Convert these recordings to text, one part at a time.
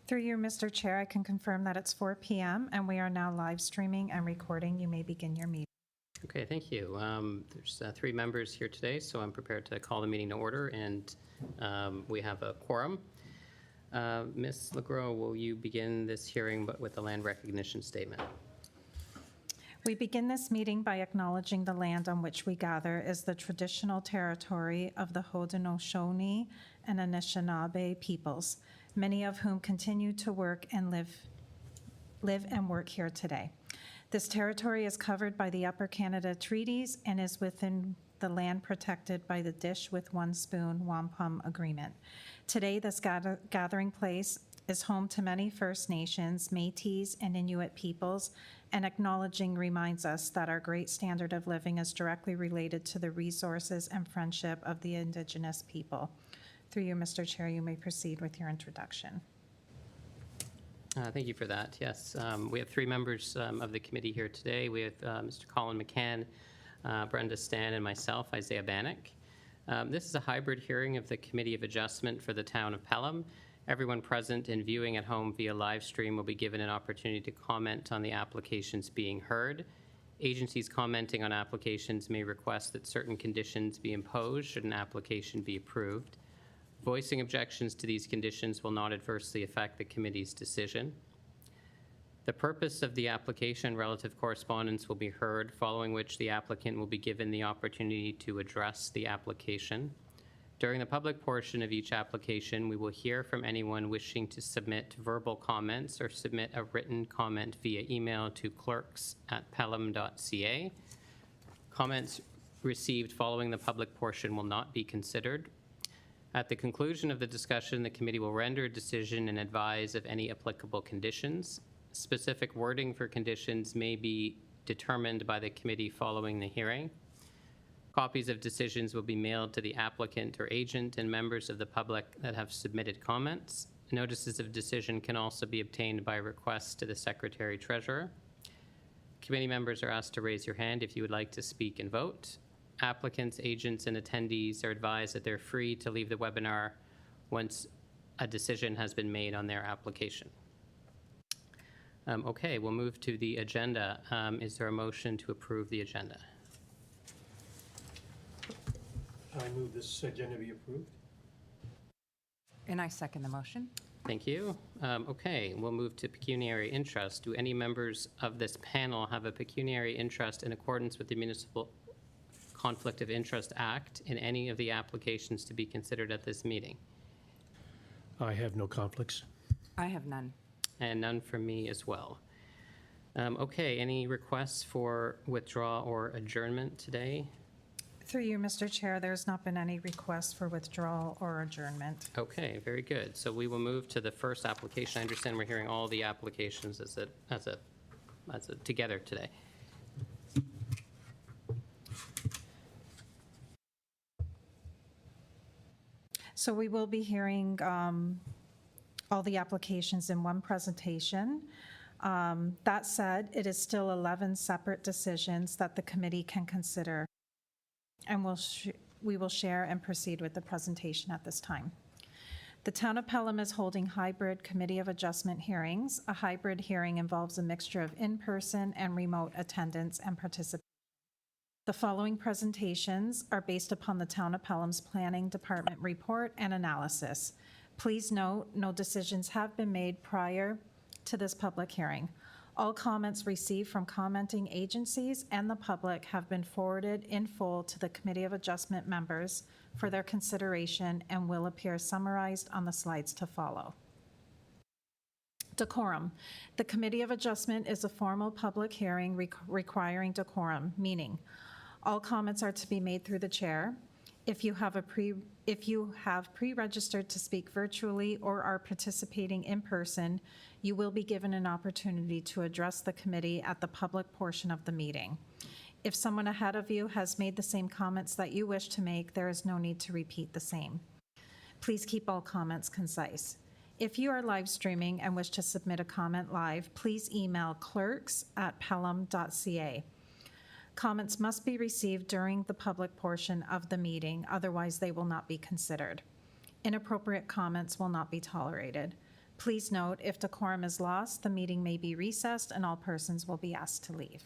Through you, Mr. Chair, I can confirm that it's 4 p.m. and we are now live streaming and recording. You may begin your meeting. Okay, thank you. There's 3 members here today, so I'm prepared to call the meeting to order, and we have a quorum. Ms. LeGros, will you begin this hearing with the land recognition statement? We begin this meeting by acknowledging the land on which we gather is the traditional territory of the Haudenosaunee and Anishinaabe peoples, many of whom continue to work and live and work here today. This territory is covered by the Upper Canada Treaties and is within the land protected by the Dish with One Spoon Wampum Agreement. Today, this gathering place is home to many First Nations, Métis, and Inuit peoples, and acknowledging reminds us that our great standard of living is directly related to the resources and friendship of the Indigenous people. Through you, Mr. Chair, you may proceed with your introduction. Thank you for that. Yes, we have 3 members of the committee here today. We have Mr. Colin McCann, Brenda Stan, and myself, Isaiah Bannock. This is a hybrid hearing of the Committee of Adjustment for the Town of Pelham. Everyone present and viewing at home via live stream will be given an opportunity to comment on the applications being heard. Agencies commenting on applications may request that certain conditions be imposed should an application be approved. Voicing objections to these conditions will not adversely affect the committee's decision. The purpose of the application relative correspondence will be heard, following which the applicant will be given the opportunity to address the application. During the public portion of each application, we will hear from anyone wishing to submit verbal comments or submit a written comment via email to clerks@pelham.ca. Comments received following the public portion will not be considered. At the conclusion of the discussion, the committee will render a decision and advise of any applicable conditions. Specific wording for conditions may be determined by the committee following the hearing. Copies of decisions will be mailed to the applicant or agent and members of the public that have submitted comments. Notices of decision can also be obtained by request to the Secretary-Treasurer. Committee members are asked to raise your hand if you would like to speak and vote. Applicants, agents, and attendees are advised that they're free to leave the webinar once a decision has been made on their application. Okay, we'll move to the agenda. Is there a motion to approve the agenda? I move this agenda be approved. And I second the motion. Thank you. Okay, we'll move to pecuniary interest. Do any members of this panel have a pecuniary interest in accordance with the Municipal Conflict of Interest Act in any of the applications to be considered at this meeting? I have no conflicts. I have none. And none from me as well. Okay, any requests for withdrawal or adjournment today? Through you, Mr. Chair, there's not been any requests for withdrawal or adjournment. Okay, very good. So we will move to the first application. I understand we're hearing all the applications as a together today. So we will be hearing all the applications in one presentation. That said, it is still 11 separate decisions that the committee can consider. And we will share and proceed with the presentation at this time. The Town of Pelham is holding hybrid Committee of Adjustment hearings. A hybrid hearing involves a mixture of in-person and remote attendance and participation. The following presentations are based upon the Town of Pelham's Planning Department report and analysis. Please note, no decisions have been made prior to this public hearing. All comments received from commenting agencies and the public have been forwarded in full to the Committee of Adjustment members for their consideration and will appear summarized on the slides to follow. Decorum. The Committee of Adjustment is a formal public hearing requiring decorum, meaning all comments are to be made through the chair. If you have pre-registered to speak virtually or are participating in person, you will be given an opportunity to address the committee at the public portion of the meeting. If someone ahead of you has made the same comments that you wish to make, there is no need to repeat the same. Please keep all comments concise. If you are live streaming and wish to submit a comment live, please email clerks@pelham.ca. Comments must be received during the public portion of the meeting, otherwise they will not be considered. Inappropriate comments will not be tolerated. Please note, if decorum is lost, the meeting may be recessed and all persons will be asked to leave.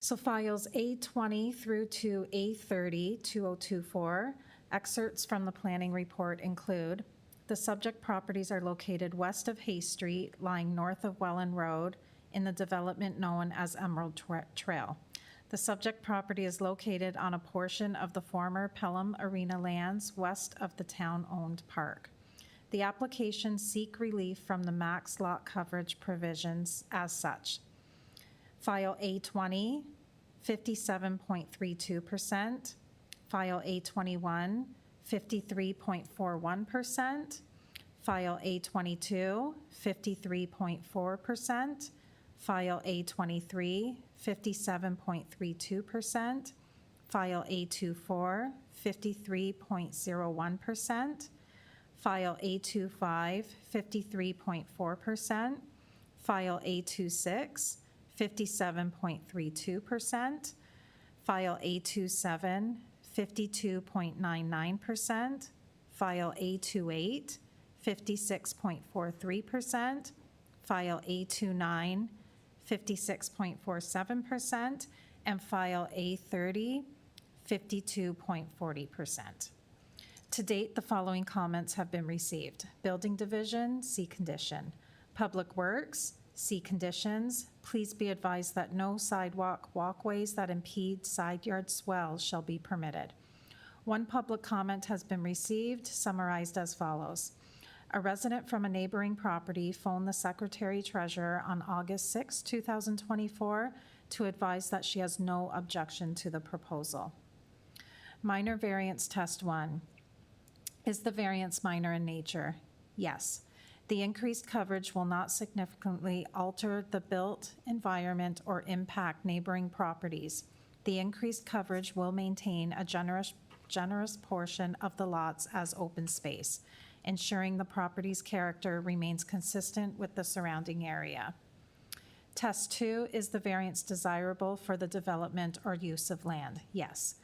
So files A20 through to A30, 2024, excerpts from the planning report include: the subject properties are located west of Hay Street, lying north of Welland Road, in the development known as Emerald Trail. The subject property is located on a portion of the former Pelham Arena lands west of the town-owned park. The applications seek relief from the max lot coverage provisions as such. File A20, 57.32%. File A21, 53.41%. File A22, 53.4%. File A23, 57.32%. File A24, 53.01%. File A25, 53.4%. File A26, 57.32%. File A27, 52.99%. File A28, 56.43%. File A29, 56.47%. And File A30, 52.40%. To date, the following comments have been received. Building Division, C condition. Public Works, C conditions. Please be advised that no sidewalk walkways that impede side yard swells shall be permitted. One public comment has been received, summarized as follows. A resident from a neighboring property phoned the Secretary Treasurer on August 6, 2024, to advise that she has no objection to the proposal. Minor variance test 1. Is the variance minor in nature? Yes. The increased coverage will not significantly alter the built environment or impact neighboring properties. The increased coverage will maintain a generous portion of the lots as open space, ensuring the property's character remains consistent with the surrounding area. Test 2, is the variance desirable for the development or use of land? Yes.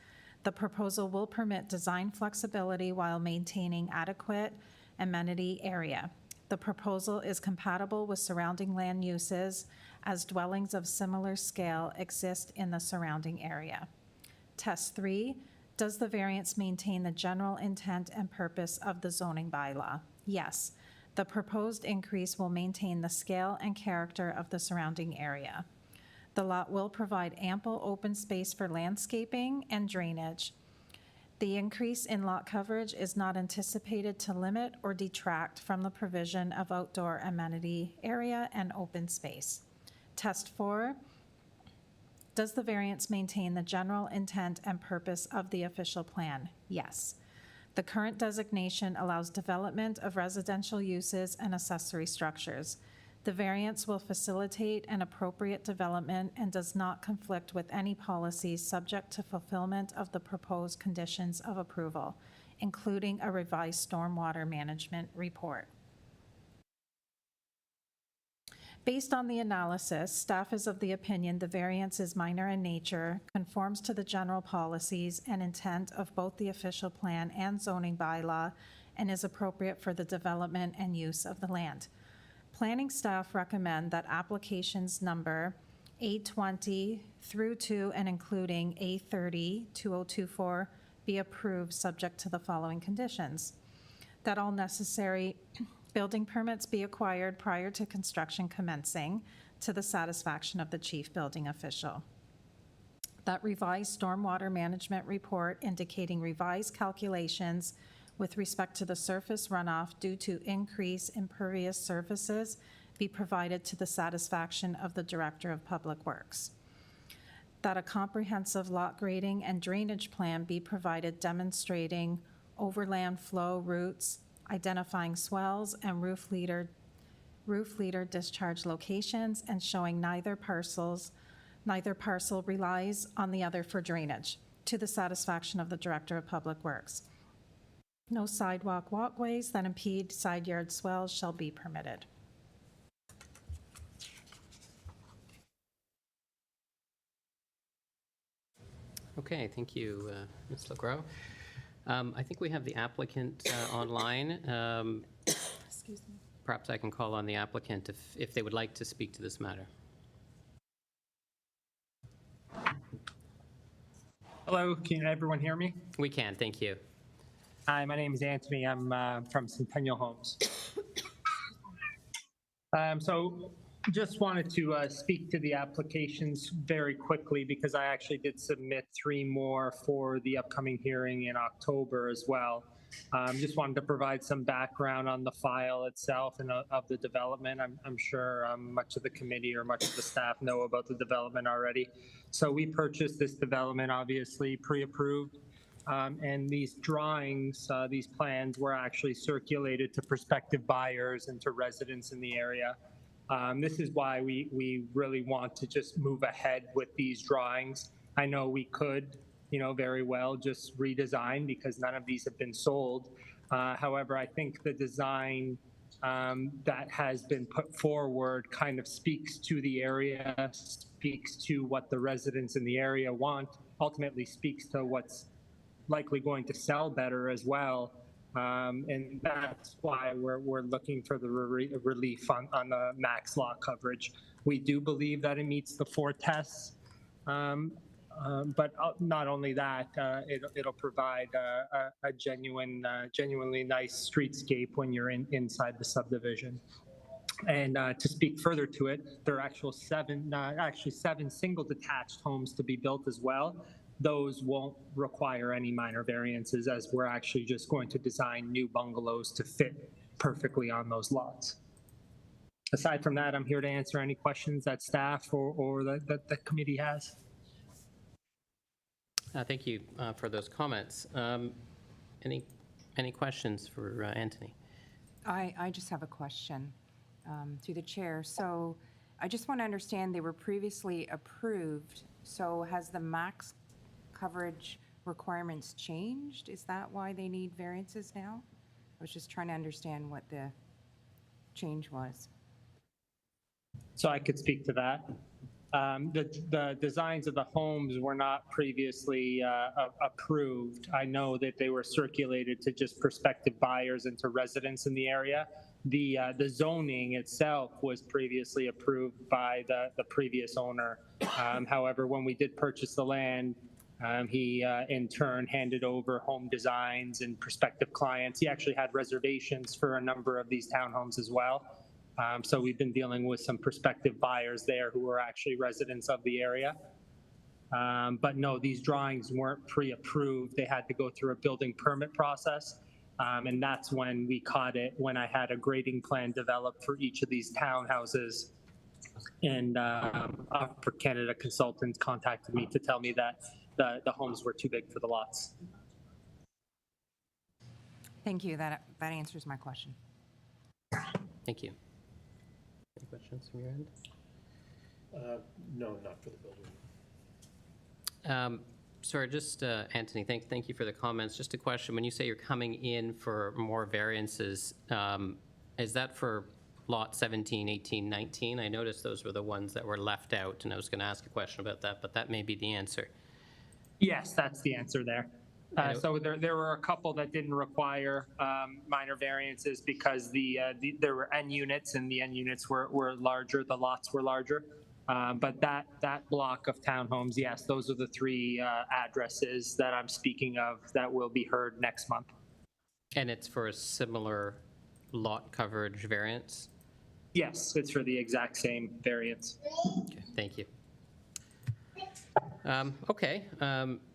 The proposal will permit design flexibility while maintaining adequate amenity area. The proposal is compatible with surrounding land uses as dwellings of similar scale exist in the surrounding area. Test 3, does the variance maintain the general intent and purpose of the zoning bylaw? Yes. The proposed increase will maintain the scale and character of the surrounding area. The lot will provide ample open space for landscaping and drainage. The increase in lot coverage is not anticipated to limit or detract from the provision of outdoor amenity area and open space. Test 4, does the variance maintain the general intent and purpose of the official plan? Yes. The current designation allows development of residential uses and accessory structures. The variance will facilitate an appropriate development and does not conflict with any policies subject to fulfillment of the proposed conditions of approval, including a revised stormwater management report. Based on the analysis, staff is of the opinion the variance is minor in nature, conforms to the general policies and intent of both the official plan and zoning bylaw, and is appropriate for the development and use of the land. Planning staff recommend that applications number A20 through to and including A30, 2024, be approved subject to the following conditions: that all necessary building permits be acquired prior to construction commencing to the satisfaction of the chief building official. That revised stormwater management report indicating revised calculations with respect to the surface runoff due to increase impervious surfaces be provided to the satisfaction of the Director of Public Works. That a comprehensive lot grading and drainage plan be provided demonstrating overland flow routes, identifying swells and roof leader discharge locations, and showing neither parcel relies on the other for drainage, to the satisfaction of the Director of Public Works. No sidewalk walkways that impede side yard swells shall be permitted. Okay, thank you, Ms. LaGros. I think we have the applicant online. Excuse me. Perhaps I can call on the applicant if they would like to speak to this matter. Hello, can everyone hear me? We can, thank you. Hi, my name is Anthony. I'm from Centennial Homes. So just wanted to speak to the applications very quickly because I actually did submit 3 more for the upcoming hearing in October as well. Just wanted to provide some background on the file itself and of the development. I'm sure much of the committee or much of the staff know about the development already. So we purchased this development, obviously pre-approved. And these drawings, these plans were actually circulated to prospective buyers and to residents in the area. This is why we really want to just move ahead with these drawings. I know we could, very well just redesign because none of these have been sold. However, I think the design that has been put forward kind of speaks to the area, speaks to what the residents in the area want, ultimately speaks to what's likely going to sell better as well. And that's why we're looking for the relief on the max lot coverage. We do believe that it meets the 4 tests. But not only that, it'll provide a genuinely nice streetscape when you're inside the subdivision. And to speak further to it, there are actually 7 single detached homes to be built as well. Those won't require any minor variances as we're actually just going to design new bungalows to fit perfectly on those lots. Aside from that, I'm here to answer any questions that staff or that the committee has. Thank you for those comments. Any questions for Anthony? I just have a question through the chair. So I just want to understand, they were previously approved. So has the max coverage requirements changed? Is that why they need variances now? I was just trying to understand what the change was. So I could speak to that. The designs of the homes were not previously approved. I know that they were circulated to just prospective buyers and to residents in the area. The zoning itself was previously approved by the previous owner. However, when we did purchase the land, he in turn handed over home designs and prospective clients. He actually had reservations for a number of these townhomes as well. So we've been dealing with some prospective buyers there who are actually residents of the area. But no, these drawings weren't pre-approved. They had to go through a building permit process. And that's when we caught it, when I had a grading plan developed for each of these townhouses. And Upper Canada Consultants contacted me to tell me that the homes were too big for the lots. Thank you. That answers my question. Thank you. Any questions from your end? No, not for the building. Sorry, just Anthony, thank you for the comments. Just a question, when you say you're coming in for more variances, is that for lot 17, 18, 19? I noticed those were the ones that were left out, and I was going to ask a question about that, but that may be the answer. Yes, that's the answer there. So there were a couple that didn't require minor variances because there were N units and the N units were larger, the lots were larger. But that block of townhomes, yes, those are the 3 addresses that I'm speaking of that will be heard next month. And it's for a similar lot coverage variance? Yes, it's for the exact same variance. Okay, thank you. Okay,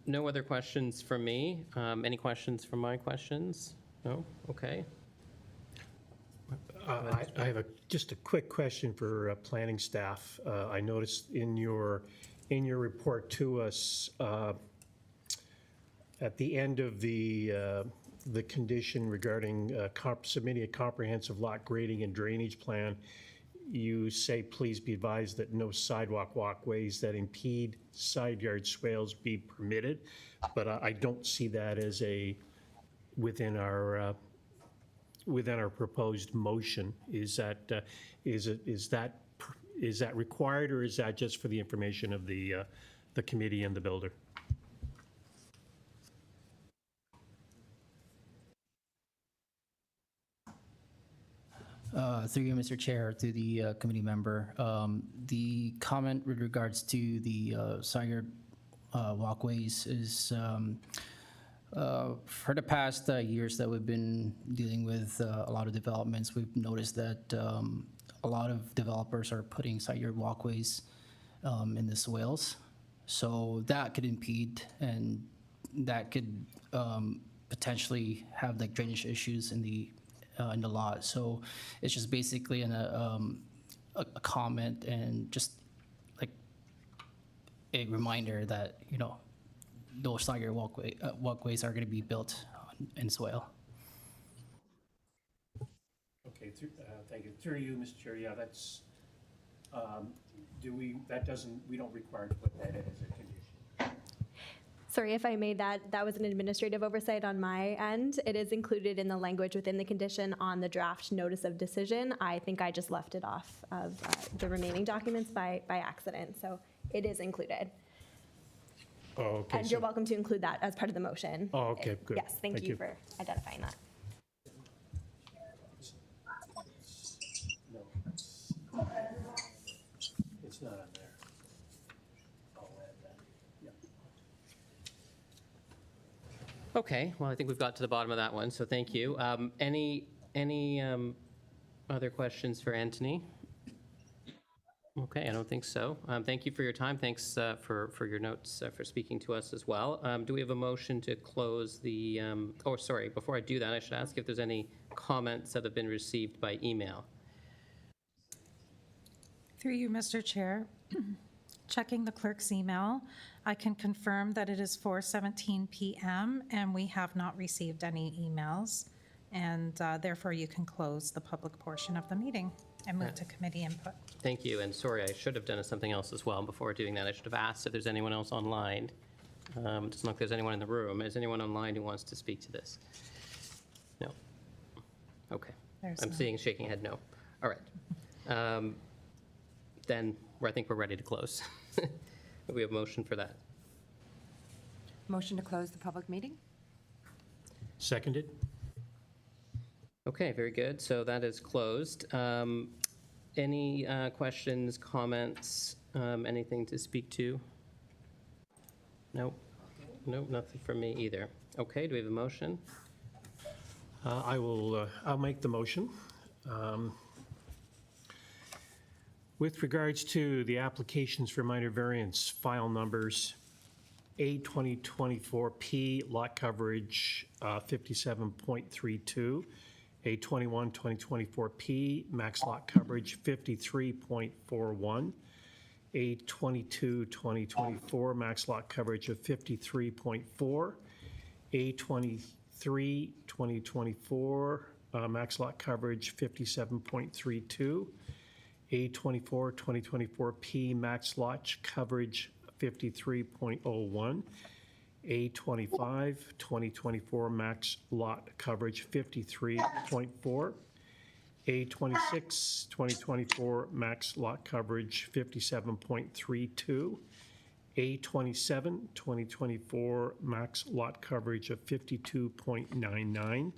no other questions from me. Any questions from my questions? No? Okay. I have just a quick question for planning staff. I noticed in your report to us at the end of the condition regarding submitting a comprehensive lot grading and drainage plan, you say, please be advised that no sidewalk walkways that impede side yard swales be permitted. But I don't see that as within our proposed motion. Is that required, or is that just for the information of the committee and the builder? Through you, Mr. Chair, through the committee member, the comment with regards to the side yard walkways is for the past years that we've been dealing with a lot of developments, we've noticed that a lot of developers are putting side yard walkways in the swales. So that could impede and that could potentially have like drainage issues in the lot. So it's just basically a comment and just like a reminder that, you know, those side yard walkways are going to be built in swale. Okay, thank you. Through you, Mr. Chair, yeah, that's, we don't require to put that in as a condition. Sorry if I made that was an administrative oversight on my end. It is included in the language within the condition on the draft notice of decision. I think I just left it off of the remaining documents by accident, so it is included. Oh, okay. And you're welcome to include that as part of the motion. Oh, okay, good. Yes, thank you for identifying that. No, it's not on there. I'll add that. Yeah. Okay, well, I think we've got to the bottom of that one, so thank you. Any other questions for Anthony? Okay, I don't think so. Thank you for your time. Thanks for your notes, for speaking to us as well. Do we have a motion to close the, oh, sorry, before I do that, I should ask if there's any comments that have been received by email. Through you, Mr. Chair, checking the clerk's email, I can confirm that it is 4:17 p.m. and we have not received any emails, and therefore you can close the public portion of the meeting and move to committee input. Thank you, and sorry, I should have done something else as well before doing that. I should have asked if there's anyone else online. It doesn't look like there's anyone in the room. Is anyone online who wants to speak to this? No. Okay. There's I'm none. seeing shaking head no. All right. Then I think we're ready to close. We have a motion for that. Motion to close the public meeting? Seconded? Okay, very good. So that is closed. Any questions, comments, anything to speak to? No? No, nothing from me either. Okay, do we have a motion? I'll make the motion. With regards to the applications for minor variance, file numbers A2024P, lot coverage 57.32, A21-2024P, max lot coverage 53.41, A22-2024, max lot coverage of 53.4, A23-2024, max lot coverage 57.32, A24-2024P, max lot coverage 53.01, A25-2024, max lot coverage 53.4, A26-2024, max lot coverage 57.32, A27-2024, max lot coverage of 52.99,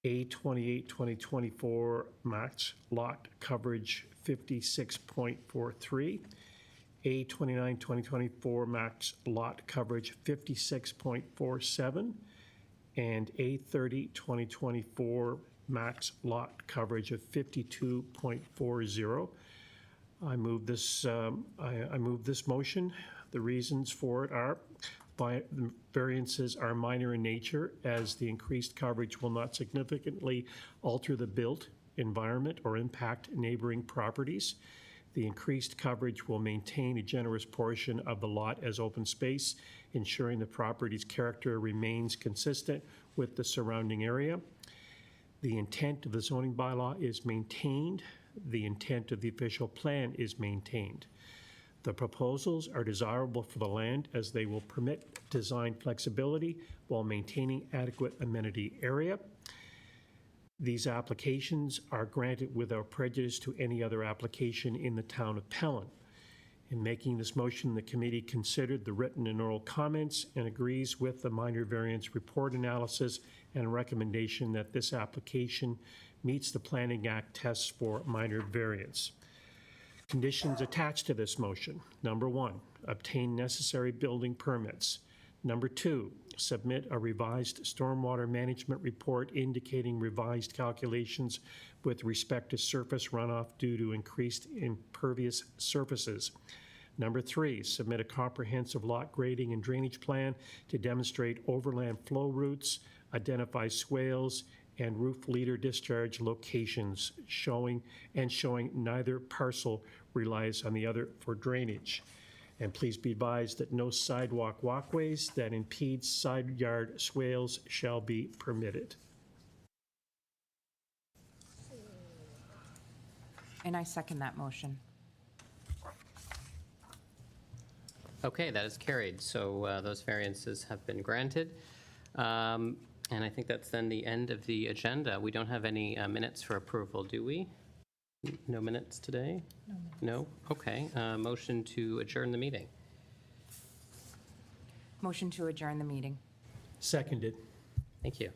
A28-2024, max lot coverage 56.43, A29-2024, max lot coverage 56.47, and A30-2024, max lot coverage of 52.40. I move this motion. The reasons for it are the variances are minor in nature, as the increased coverage will not significantly alter the built environment or impact neighboring properties. The increased coverage will maintain a generous portion of the lot as open space, ensuring the property's character remains consistent with the surrounding area. The intent of the zoning bylaw is maintained. The intent of the official plan is maintained. The proposals are desirable for the land as they will permit design flexibility while maintaining adequate amenity area. These applications are granted without prejudice to any other application in the town of Pelham. In making this motion, the committee considered the written and oral comments and agrees with the minor variance report analysis and recommendation that this application meets the Planning Act tests for minor variance. Conditions attached to this motion. Number 1, obtain necessary building permits. Number 2, submit a revised stormwater management report indicating revised calculations with respect to surface runoff due to increased impervious surfaces. Number 3, submit a comprehensive lot grading and drainage plan to demonstrate overland flow routes, identify swales, and roof leader discharge locations showing neither parcel relies on the other for drainage. And please be advised that no sidewalk walkways that impede side yard swales shall be permitted. And I second that motion. Okay, that is carried. So those variances have been granted. And I think that's then the end of the agenda. We don't have any minutes for approval, do we? No minutes today? No? Okay. Motion to adjourn the meeting. Motion to adjourn the meeting. Seconded. Thank you.